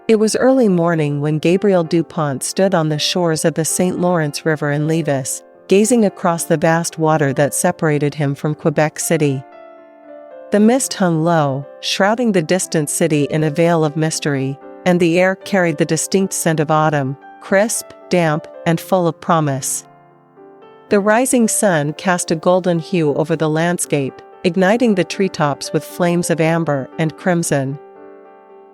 It was early morning when Gabriel Dupont stood on the shores of the St. Lawrence River in Lévis, gazing across the vast water that separated him from Quebec City. The mist hung low, shrouding the distant city in a veil of mystery, and the air carried the distinct scent of autumn, crisp, damp, and full of promise. The rising sun cast a golden hue over the landscape, igniting the treetops with flames of amber and crimson.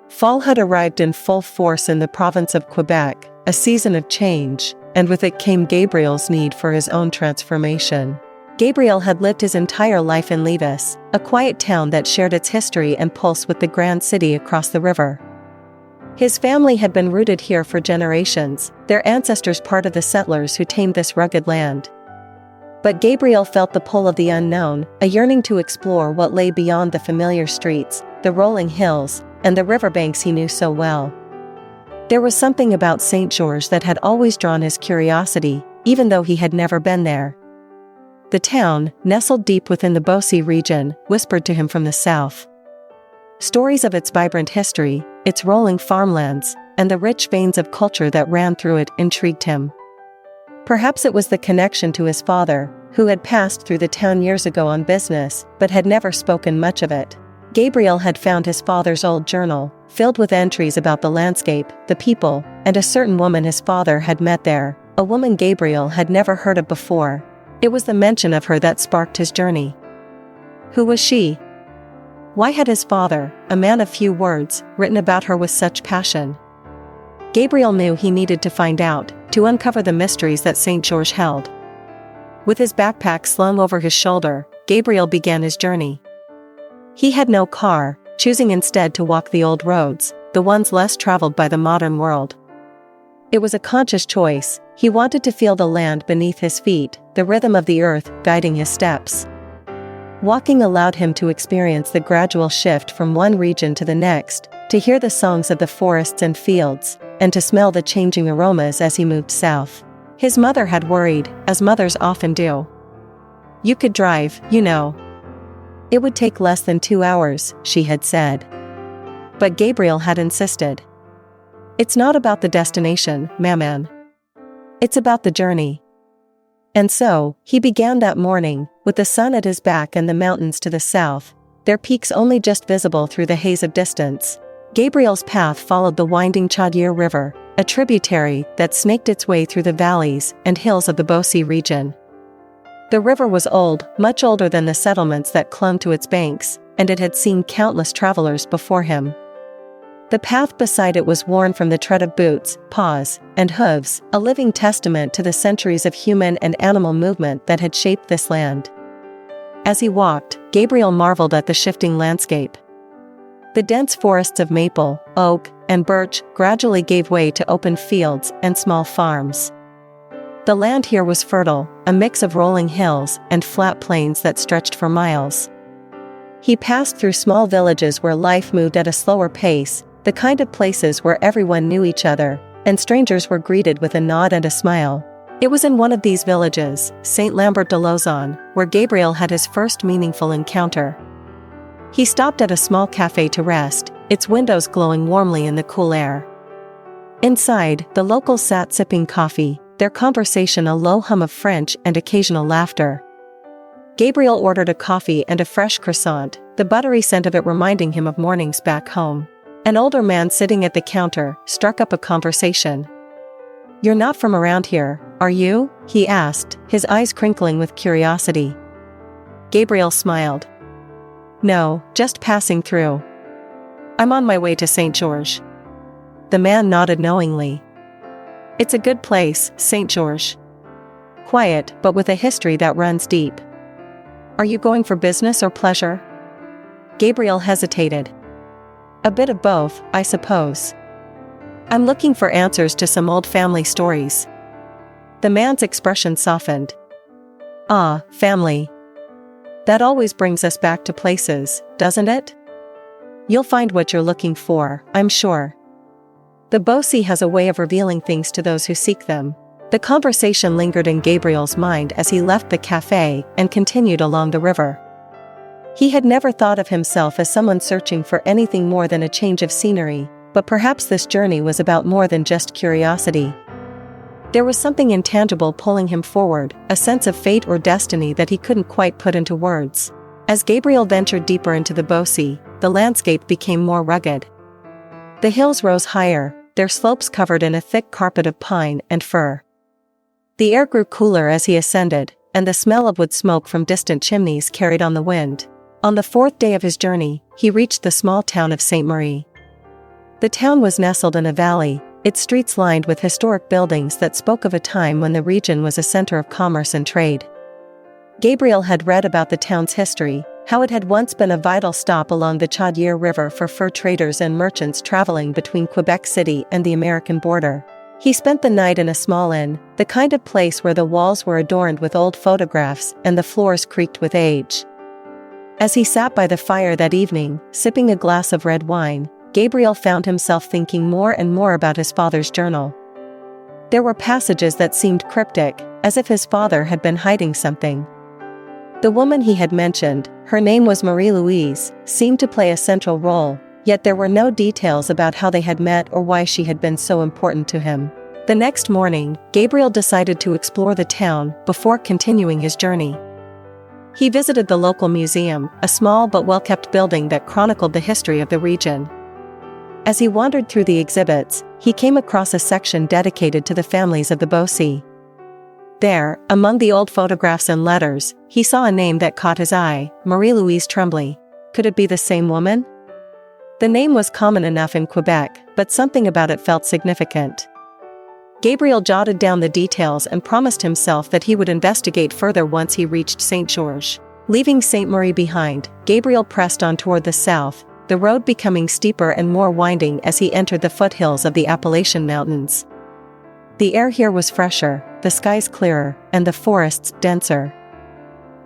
Fall had arrived in full force in the province of Quebec, a season of change, and with it came Gabriel's need for his own transformation. Gabriel had lived his entire life in Lévis, a quiet town that shared its history and pulse with the grand city across the river. His family had been rooted here for generations, their ancestors part of the settlers who tamed this rugged land. But Gabriel felt the pull of the unknown, a yearning to explore what lay beyond the familiar streets, the rolling hills, and the riverbanks he knew so well. There was something about St. George that had always drawn his curiosity, even though he had never been there. The town, nestled deep within the Beauce region, whispered to him from the south. Stories of its vibrant history, its rolling farmlands, and the rich veins of culture that ran through it intrigued him. Perhaps it was the connection to his father, who had passed through the town years ago on business, but had never spoken much of it. Gabriel had found his father's old journal, filled with entries about the landscape, the people, and a certain woman his father had met there, a woman Gabriel had never heard of before. It was the mention of her that sparked his journey. Who was she? Why had his father, a man of few words, written about her with such passion? Gabriel knew he needed to find out, to uncover the mysteries that St. George held. With his backpack slung over his shoulder, Gabriel began his journey. He had no car, choosing instead to walk the old roads, the ones less traveled by the modern world. It was a conscious choice. He wanted to feel the land beneath his feet, the rhythm of the earth guiding his steps. Walking allowed him to experience the gradual shift from one region to the next, to hear the songs of the forests and fields, and to smell the changing aromas as he moved south. His mother had worried, as mothers often do. "You could drive, you know. It would take less than 2 hours," she had said. But Gabriel had insisted. "It's not about the destination, Maman. It's about the journey." And so, he began that morning, with the sun at his back and the mountains to the south, their peaks only just visible through the haze of distance. Gabriel's path followed the winding Chaudière River, a tributary that snaked its way through the valleys and hills of the Beauce region. The river was old, much older than the settlements that clung to its banks, and it had seen countless travelers before him. The path beside it was worn from the tread of boots, paws, and hooves, a living testament to the centuries of human and animal movement that had shaped this land. As he walked, Gabriel marveled at the shifting landscape. The dense forests of maple, oak, and birch gradually gave way to open fields and small farms. The land here was fertile, a mix of rolling hills and flat plains that stretched for miles. He passed through small villages where life moved at a slower pace, the kind of places where everyone knew each other, and strangers were greeted with a nod and a smile. It was in one of these villages, Saint Lambert de Lauzon, where Gabriel had his first meaningful encounter. He stopped at a small cafe to rest, its windows glowing warmly in the cool air. Inside, the locals sat sipping coffee, their conversation a low hum of French and occasional laughter. Gabriel ordered a coffee and a fresh croissant, the buttery scent of it reminding him of mornings back home. An older man sitting at the counter struck up a conversation. "You're not from around here, are you?" he asked, his eyes crinkling with curiosity. Gabriel smiled. "No, just passing through. I'm on my way to St. George." The man nodded knowingly. "It's a good place, St. George. Quiet, but with a history that runs deep. Are you going for business or pleasure?" Gabriel hesitated. "A bit of both, I suppose. I'm looking for answers to some old family stories." The man's expression softened. "Ah, family. That always brings us back to places, doesn't it? You'll find what you're looking for, I'm sure. The Beauce has a way of revealing things to those who seek them." The conversation lingered in Gabriel's mind as he left the cafe and continued along the river. He had never thought of himself as someone searching for anything more than a change of scenery, But perhaps this journey was about more than just curiosity. There was something intangible pulling him forward, a sense of fate or destiny that he couldn't quite put into words. As Gabriel ventured deeper into the Beauce, the landscape became more rugged. The hills rose higher, their slopes covered in a thick carpet of pine and fir. The air grew cooler as he ascended, and the smell of wood smoke from distant chimneys carried on the wind. On the fourth day of his journey, he reached the small town of Ste. Marie. The town was nestled in a valley, its streets lined with historic buildings that spoke of a time when the region was a center of commerce and trade. Gabriel had read about the town's history, how it had once been a vital stop along the Chaudière River for fur traders and merchants traveling between Quebec City and the American border. He spent the night in a small inn, the kind of place where the walls were adorned with old photographs and the floors creaked with age. As he sat by the fire that evening, sipping a glass of red wine, Gabriel found himself thinking more and more about his father's journal. There were passages that seemed cryptic, as if his father had been hiding something. The woman he had mentioned, her name was Marie-Louise, seemed to play a central role, yet there were no details about how they had met or why she had been so important to him. The next morning, Gabriel decided to explore the town before continuing his journey. He visited the local museum, a small but well-kept building that chronicled the history of the region. As he wandered through the exhibits, he came across a section dedicated to the families of the Beauce. There, among the old photographs and letters, he saw a name that caught his eye, Marie-Louise Tremblay. Could it be the same woman? The name was common enough in Quebec, but something about it felt significant. Gabriel jotted down the details and promised himself that he would investigate further once he reached Saint Georges. Leaving Ste. Marie behind, Gabriel pressed on toward the south, the road becoming steeper and more winding as he entered the foothills of the Appalachian Mountains. The air here was fresher, the skies clearer, and the forests denser.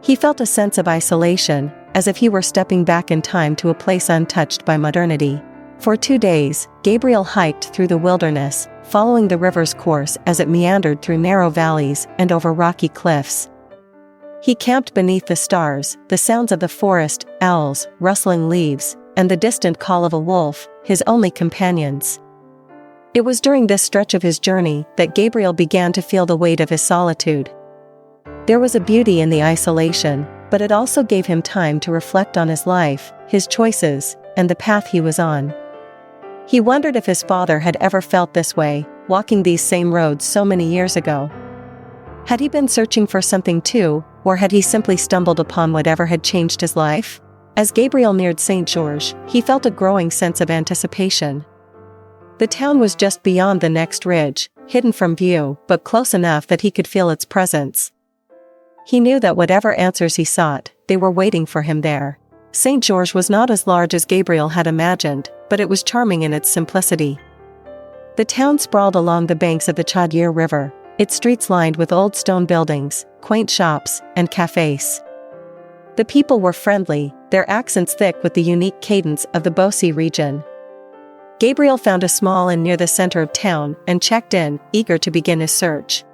He felt a sense of isolation, as if he were stepping back in time to a place untouched by modernity. For 2 days, Gabriel hiked through the wilderness, following the river's course as it meandered through narrow valleys and over rocky cliffs. He camped beneath the stars, the sounds of the forest, owls, rustling leaves, and the distant call of a wolf, his only companions. It was during this stretch of his journey that Gabriel began to feel the weight of his solitude. There was a beauty in the isolation, but it also gave him time to reflect on his life, his choices, and the path he was on. He wondered if his father had ever felt this way, walking these same roads so many years ago. Had he been searching for something too, or had he simply stumbled upon whatever had changed his life? As Gabriel neared Saint Georges, he felt a growing sense of anticipation. The town was just beyond the next ridge, hidden from view, but close enough that he could feel its presence. He knew that whatever answers he sought, they were waiting for him there. Saint Georges was not as large as Gabriel had imagined, but it was charming in its simplicity. The town sprawled along the banks of the Chaudière River, its streets lined with old stone buildings, quaint shops, and cafes. The people were friendly, their accents thick with the unique cadence of the Beauce region. Gabriel found a small inn near the center of town and checked in, eager to begin his search.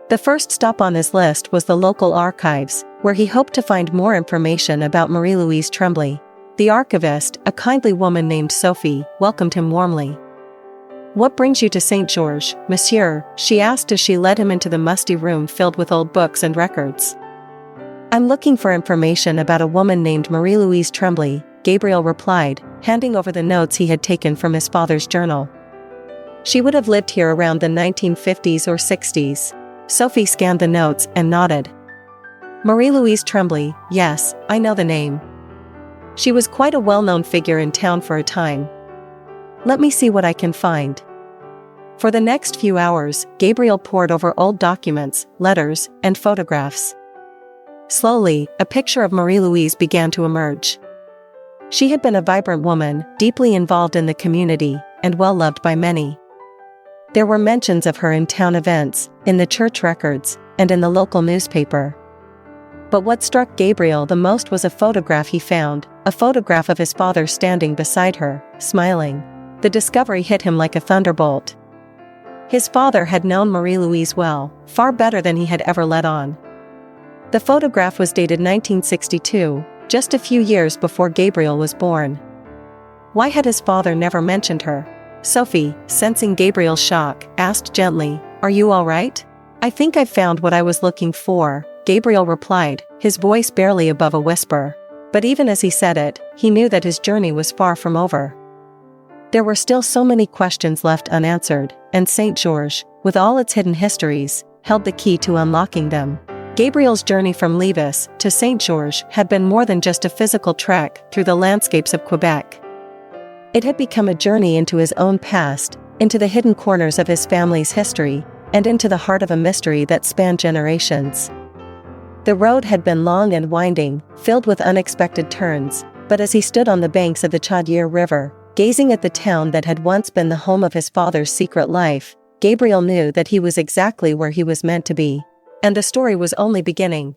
The first stop on his list was the local archives, where he hoped to find more information about Marie-Louise Tremblay. The archivist, a kindly woman named Sophie, welcomed him warmly. "What brings you to Saint Georges, monsieur?" she asked as she led him into the musty room filled with old books and records. "I'm looking for information about a woman named Marie-Louise Tremblay," Gabriel replied, handing over the notes he had taken from his father's journal. "She would have lived here around the 1950s or 60s. Sophie scanned the notes and nodded. "Marie-Louise Tremblay, yes, I know the name. She was quite a well-known figure in town for a time. Let me see what I can find." For the next few hours, Gabriel pored over old documents, letters, and photographs. Slowly, a picture of Marie-Louise began to emerge. She had been a vibrant woman, deeply involved in the community, and well-loved by many. There were mentions of her in town events, in the church records, and in the local newspaper. But what struck Gabriel the most was a photograph he found, a photograph of his father standing beside her, smiling. The discovery hit him like a thunderbolt. His father had known Marie-Louise well, far better than he had ever let on. The photograph was dated 1962, just a few years before Gabriel was born. Why had his father never mentioned her? Sophie, sensing Gabriel's shock, asked gently, "Are you all right?" "I think I've found what I was looking for," Gabriel replied, his voice barely above a whisper. But even as he said it, he knew that his journey was far from over. There were still so many questions left unanswered, and St. Georges, with all its hidden histories, held the key to unlocking them. Gabriel's journey from Lévis to St. Georges had been more than just a physical trek through the landscapes of Quebec. It had become a journey into his own past, into the hidden corners of his family's history, and into the heart of a mystery that spanned generations. The road had been long and winding, filled with unexpected turns, but as he stood on the banks of the Chaudière River, gazing at the town that had once been the home of his father's secret life, Gabriel knew that he was exactly where he was meant to be. And the story was only beginning.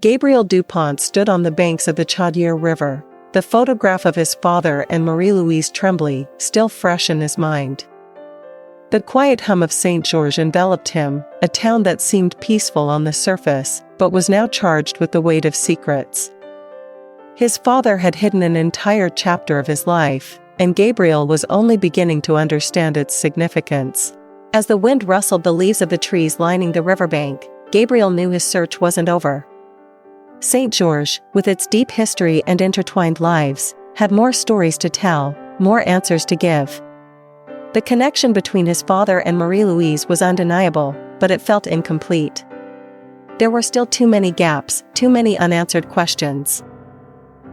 Gabriel Dupont stood on the banks of the Chaudière River, the photograph of his father and Marie-Louise Tremblay still fresh in his mind. The quiet hum of Saint-Georges enveloped him, a town that seemed peaceful on the surface, but was now charged with the weight of secrets. His father had hidden an entire chapter of his life, and Gabriel was only beginning to understand its significance. As the wind rustled the leaves of the trees lining the riverbank, Gabriel knew his search wasn't over. Saint-Georges, with its deep history and intertwined lives, had more stories to tell, more answers to give. The connection between his father and Marie-Louise was undeniable, but it felt incomplete. There were still too many gaps, too many unanswered questions.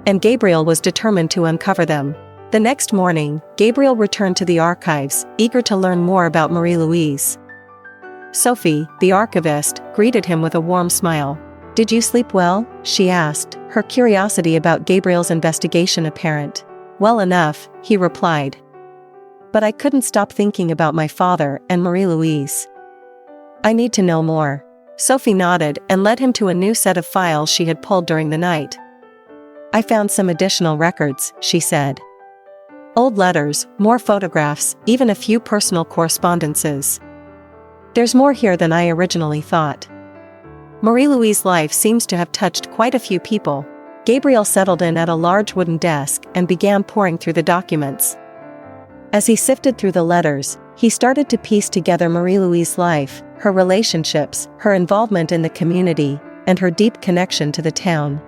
And Gabriel was determined to uncover them. The next morning, Gabriel returned to the archives, eager to learn more about Marie-Louise. Sophie, the archivist, greeted him with a warm smile. "Did you sleep well?" she asked, her curiosity about Gabriel's investigation apparent. "Well enough," he replied. "But I couldn't stop thinking about my father and Marie-Louise. I need to know more." Sophie nodded and led him to a new set of files she had pulled during the night. "I found some additional records," she said. "Old letters, more photographs, even a few personal correspondences. There's more here than I originally thought." Marie-Louise's life seems to have touched quite a few people. Gabriel settled in at a large wooden desk and began poring through the documents. As he sifted through the letters, he started to piece together Marie-Louise's life, her relationships, her involvement in the community, and her deep connection to the town.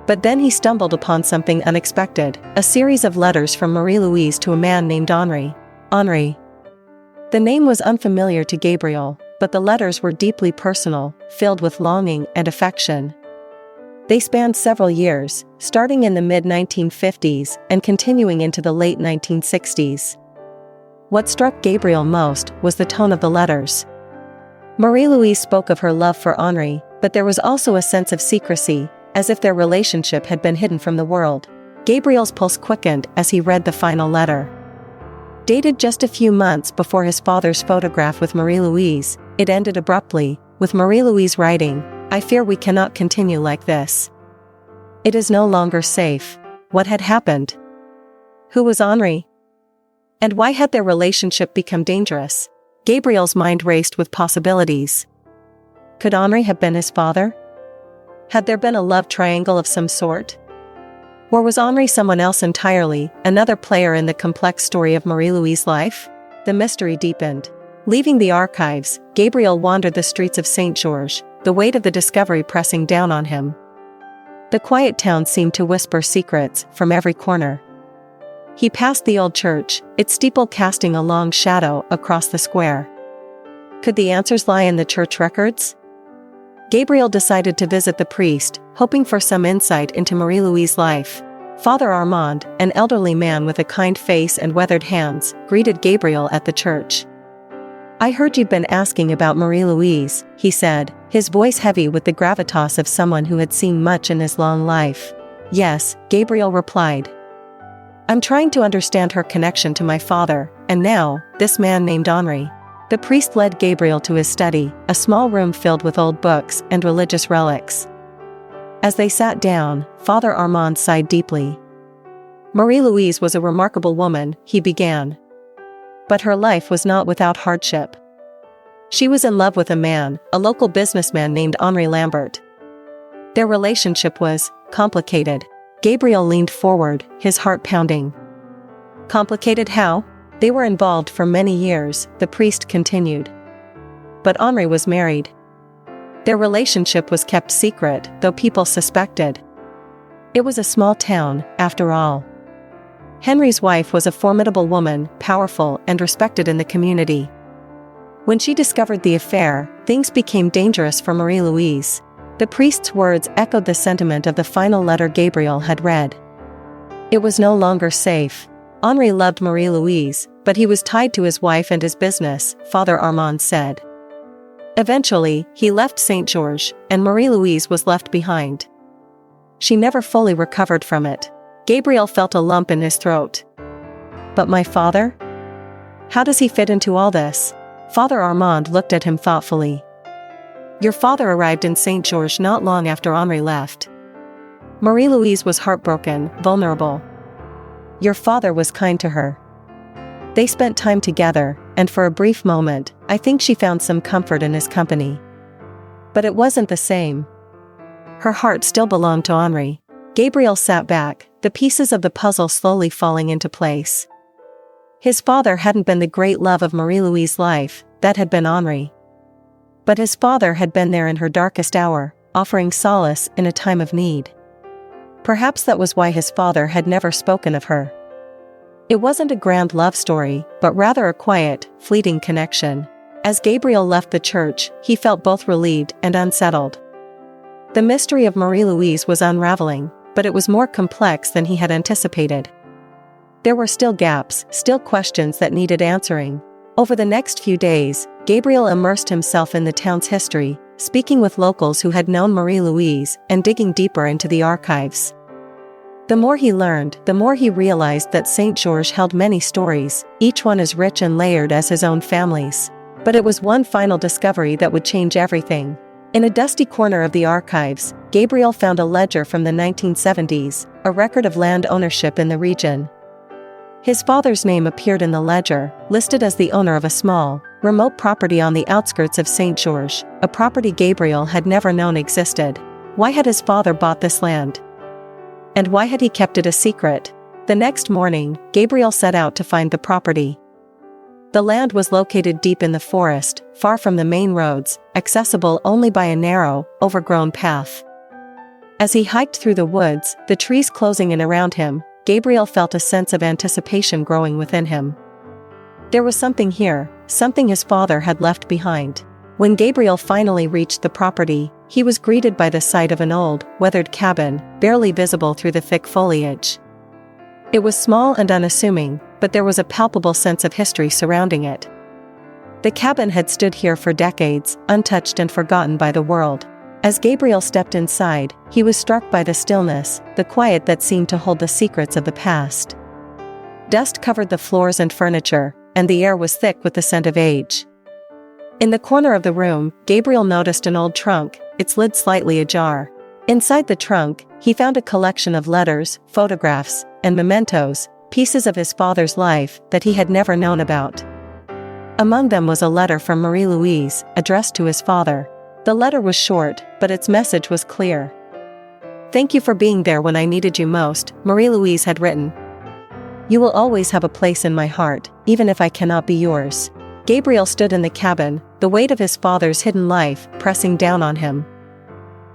But then he stumbled upon something unexpected, a series of letters from Marie-Louise to a man named Henri. Henri. The name was unfamiliar to Gabriel, but the letters were deeply personal, filled with longing and affection. They spanned several years, starting in the mid-1950s and continuing into the late 1960s. What struck Gabriel most was the tone of the letters. Marie-Louise spoke of her love for Henri, but there was also a sense of secrecy, as if their relationship had been hidden from the world. Gabriel's pulse quickened as he read the final letter. Dated just a few months before his father's photograph with Marie-Louise, it ended abruptly, with Marie-Louise writing, "I fear we cannot continue like this. It is no longer safe." What had happened? Who was Henri? And why had their relationship become dangerous? Gabriel's mind raced with possibilities. Could Henri have been his father? Had there been a love triangle of some sort? Or was Henri someone else entirely, another player in the complex story of Marie-Louise's life? The mystery deepened. Leaving the archives, Gabriel wandered the streets of Saint-Georges, the weight of the discovery pressing down on him. The quiet town seemed to whisper secrets from every corner. He passed the old church, its steeple casting a long shadow across the square. Could the answers lie in the church records? Gabriel decided to visit the priest, hoping for some insight into Marie-Louise's life. Father Armand, an elderly man with a kind face and weathered hands, greeted Gabriel at the church. "I heard you'd been asking about Marie-Louise," he said, his voice heavy with the gravitas of someone who had seen much in his long life. "Yes," Gabriel replied. "I'm trying to understand her connection to my father, and now, this man named Henri." The priest led Gabriel to his study, a small room filled with old books and religious relics. As they sat down, Father Armand sighed deeply. "Marie-Louise was a remarkable woman," he began. "But her life was not without hardship. She was in love with a man, a local businessman named Henri Lambert. Their relationship was complicated." Gabriel leaned forward, his heart pounding. "Complicated how?" "They were involved for many years," the priest continued. "But Henri was married. Their relationship was kept secret, though people suspected. It was a small town, after all. Henri's wife was a formidable woman, powerful and respected in the community. When she discovered the affair, things became dangerous for Marie-Louise." The priest's words echoed the sentiment of the final letter Gabriel had read. It was no longer safe. Henri loved Marie-Louise, but he was tied to his wife and his business, Father Armand said. Eventually, he left Saint-Georges, and Marie-Louise was left behind. She never fully recovered from it. Gabriel felt a lump in his throat. But my father? How does he fit into all this? Father Armand looked at him thoughtfully. Your father arrived in St. George not long after Henri left. Marie-Louise was heartbroken, vulnerable. Your father was kind to her. They spent time together, and for a brief moment, I think she found some comfort in his company. But it wasn't the same. Her heart still belonged to Henri. Gabriel sat back, the pieces of the puzzle slowly falling into place. His father hadn't been the great love of Marie-Louise's life, that had been Henri. But his father had been there in her darkest hour, offering solace in a time of need. Perhaps that was why his father had never spoken of her. It wasn't a grand love story, but rather a quiet, fleeting connection. As Gabriel left the church, he felt both relieved and unsettled. The mystery of Marie-Louise was unraveling, but it was more complex than he had anticipated. There were still gaps, still questions that needed answering. Over the next few days, Gabriel immersed himself in the town's history, speaking with locals who had known Marie-Louise and digging deeper into the archives. The more he learned, the more he realized that St. George held many stories, each one as rich and layered as his own family's. But it was one final discovery that would change everything. In a dusty corner of the archives, Gabriel found a ledger from the 1970s, a record of land ownership in the region. His father's name appeared in the ledger, listed as the owner of a small, remote property on the outskirts of St. George, a property Gabriel had never known existed. Why had his father bought this land? And why had he kept it a secret? The next morning, Gabriel set out to find the property. The land was located deep in the forest, far from the main roads, accessible only by a narrow, overgrown path. As he hiked through the woods, the trees closing in around him, Gabriel felt a sense of anticipation growing within him. There was something here, something his father had left behind. When Gabriel finally reached the property, he was greeted by the sight of an old, weathered cabin, barely visible through the thick foliage. It was small and unassuming, but there was a palpable sense of history surrounding it. The cabin had stood here for decades, untouched and forgotten by the world. As Gabriel stepped inside, he was struck by the stillness, the quiet that seemed to hold the secrets of the past. Dust covered the floors and furniture, and the air was thick with the scent of age. In the corner of the room, Gabriel noticed an old trunk, its lid slightly ajar. Inside the trunk, he found a collection of letters, photographs, and mementos, pieces of his father's life that he had never known about. Among them was a letter from Marie-Louise, addressed to his father. The letter was short, but its message was clear. "Thank you for being there when I needed you most," Marie-Louise had written. "You will always have a place in my heart, even if I cannot be yours." Gabriel stood in the cabin, the weight of his father's hidden life pressing down on him.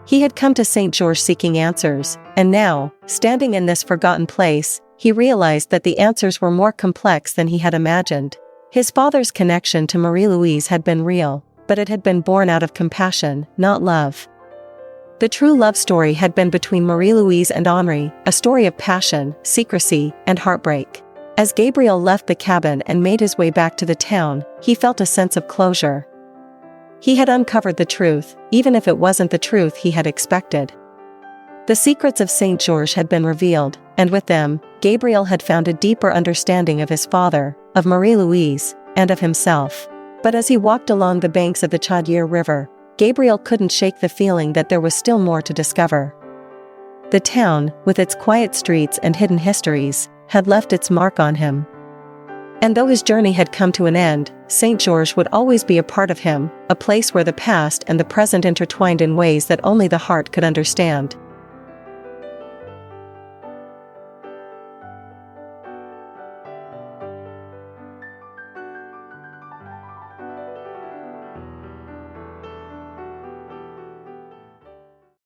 He had come to St. George seeking answers, and now, standing in this forgotten place, he realized that the answers were more complex than he had imagined. His father's connection to Marie-Louise had been real, but it had been born out of compassion, not love. The true love story had been between Marie-Louise and Henri, a story of passion, secrecy, and heartbreak. As Gabriel left the cabin and made his way back to the town, he felt a sense of closure. He had uncovered the truth, even if it wasn't the truth he had expected. The secrets of St. George had been revealed, and with them, Gabriel had found a deeper understanding of his father, of Marie-Louise, and of himself. But as he walked along the banks of the Chaudière River, Gabriel couldn't shake the feeling that there was still more to discover. The town, with its quiet streets and hidden histories, had left its mark on him. And though his journey had come to an end, St. George would always be a part of him, a place where the past and the present intertwined in ways that only the heart could understand.